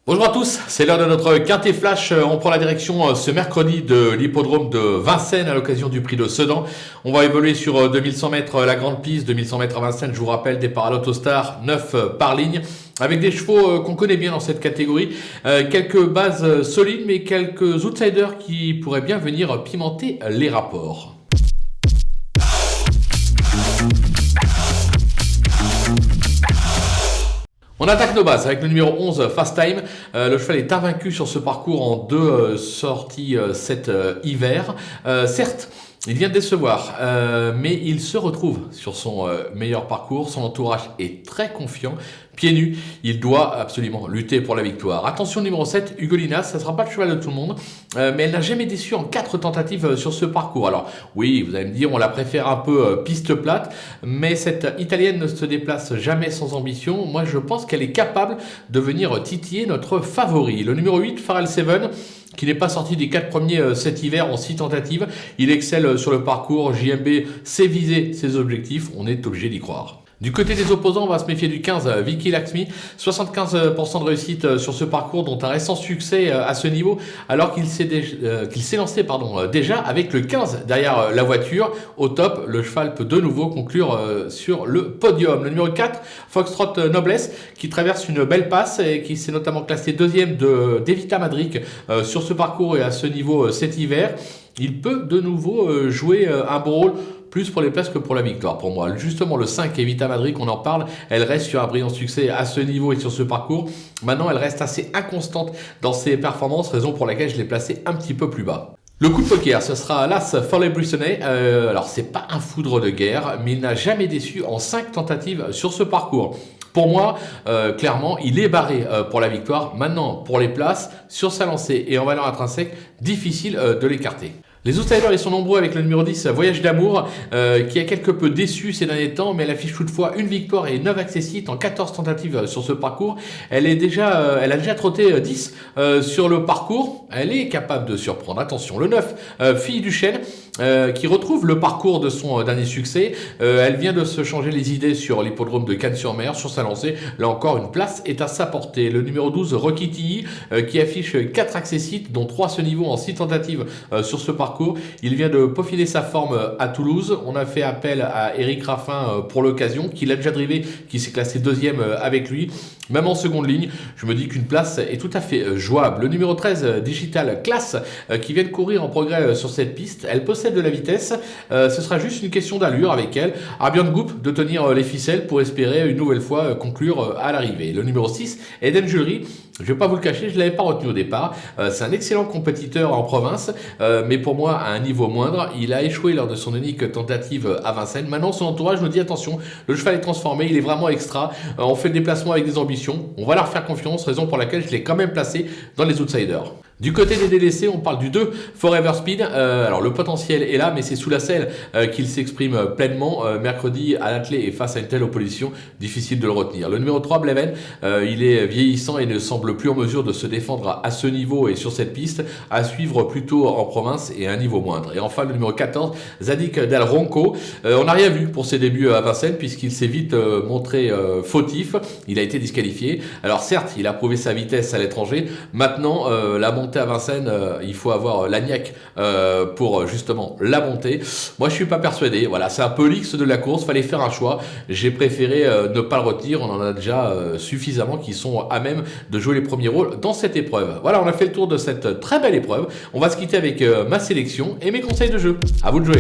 Bonjour à tous, c'est l'heure de notre quintet flash. On prend la direction ce mercredi de l'hippodrome de Vincennes à l'occasion du prix de Sedan. On va évoluer sur 2100 mètres la grande piste, 2100 mètres à Vincennes, je vous rappelle, départ à l'Autostar, 9 par ligne, avec des chevaux qu'on connaît bien dans cette catégorie. Quelques bases solides, mais quelques outsiders qui pourraient bien venir pimenter les rapports. On attaque nos bases avec le numéro 11, Fast Time. Le cheval est invaincu sur ce parcours en deux sorties cet hiver. Certes, il vient de décevoir, mais il se retrouve sur son meilleur parcours. Son entourage est très confiant. Pieds nus, il doit absolument lutter pour la victoire. Attention, numéro 7, Ugolina, ça ne sera pas le cheval de tout le monde, mais elle n'a jamais déçu en 4 tentatives sur ce parcours. Alors oui, vous allez me dire, on la préfère un peu piste plate, mais cette Italienne ne se déplace jamais sans ambition. Moi, je pense qu'elle est capable de venir titiller notre favori. Le numéro 8, Pharrell Seven, qui n'est pas sorti des 4 premiers cet hiver en 6 tentatives. Il excelle sur le parcours. JMB sait viser ses objectifs. On est obligé d'y croire. Du côté des opposants, on va se méfier du 15, Vicky Laxmi. 75% de réussite sur ce parcours, dont un récent succès à ce niveau, alors qu'il s'est lancé déjà avec le 15 derrière la voiture. Au top, le cheval peut de nouveau conclure sur le podium. Le numéro 4, Foxtrot Noblesse, qui traverse une belle passe et qui s'est notamment classé deuxième d'Evita Madric sur ce parcours et à ce niveau cet hiver. Il peut de nouveau jouer un bon rôle, plus pour les places que pour la victoire pour moi. Justement, le 5, Evita Madric, on en parle, elle reste sur un brillant succès à ce niveau et sur ce parcours. Maintenant, elle reste assez inconstante dans ses performances, raison pour laquelle je l'ai placée un petit peu plus bas. Le coup de poker, ce sera l'As Foley Brissonnet. Alors, c'est pas un foudre de guerre, mais il n'a jamais déçu en 5 tentatives sur ce parcours. Pour moi, clairement, il est barré pour la victoire. Maintenant, pour les places, sur sa lancée et en valeur intrinsèque, difficile de l'écarter. Les outsiders, ils sont nombreux avec le numéro 10, Voyage d'amour, qui a quelque peu déçu ces derniers temps, mais elle affiche toutefois une victoire et 9 accessites en 14 tentatives sur ce parcours. Elle a déjà trotté 10 sur le parcours. Elle est capable de surprendre. Attention, le 9, Fille du Chêne, qui retrouve le parcours de son dernier succès. Elle vient de se changer les idées sur l'hippodrome de Cannes-sur-Mer, sur sa lancée. Là encore, une place est à sa portée. Le numéro 12, Rocky Tilly, qui affiche 4 accessites, dont 3 à ce niveau en 6 tentatives sur ce parcours. Il vient de peaufiner sa forme à Toulouse. On a fait appel à Eric Raffin pour l'occasion, qui l'a déjà drivé, qui s'est classé deuxième avec lui. Même en seconde ligne, je me dis qu'une place est tout à fait jouable. Le numéro 13, Digital Class, qui vient de courir en progrès sur cette piste. Elle possède de la vitesse. Ce sera juste une question d'allure avec elle. Arbion Goup de tenir les ficelles pour espérer une nouvelle fois conclure à l'arrivée. Le numéro 6, Eden Jury. Je ne vais pas vous le cacher, je ne l'avais pas retenu au départ. C'est un excellent compétiteur en province, mais pour moi, à un niveau moindre, il a échoué lors de son unique tentative à Vincennes. Maintenant, son entourage me dit attention, le cheval est transformé, il est vraiment extra. On fait le déplacement avec des ambitions. On va leur faire confiance, raison pour laquelle je l'ai quand même placé dans les outsiders. Du côté des délaissés, on parle du 2, Forever Speed. Alors le potentiel est là, mais c'est sous la selle qu'il s'exprime pleinement. Mercredi, à l'attelé et face à une telle opposition, difficile de le retenir. Le numéro 3, Bleven, il est vieillissant et ne semble plus en mesure de se défendre à ce niveau et sur cette piste, à suivre plutôt en province et à un niveau moindre. Et enfin, le numéro 14, Zadig Del Ronco. On n'a rien vu pour ses débuts à Vincennes, puisqu'il s'est vite montré fautif. Il a été disqualifié. Alors certes, il a prouvé sa vitesse à l'étranger. Maintenant, la montée à Vincennes, il faut avoir l'agnac pour justement la monter. Moi, je suis pas persuadé. Voilà, c'est un peu l'X de la course. Fallait faire un choix. J'ai préféré ne pas le retenir. On en a déjà suffisamment qui sont à même de jouer les premiers rôles dans cette épreuve. Voilà, on a fait le tour de cette très belle épreuve. On va se quitter avec ma sélection et mes conseils de jeu. À vous de jouer.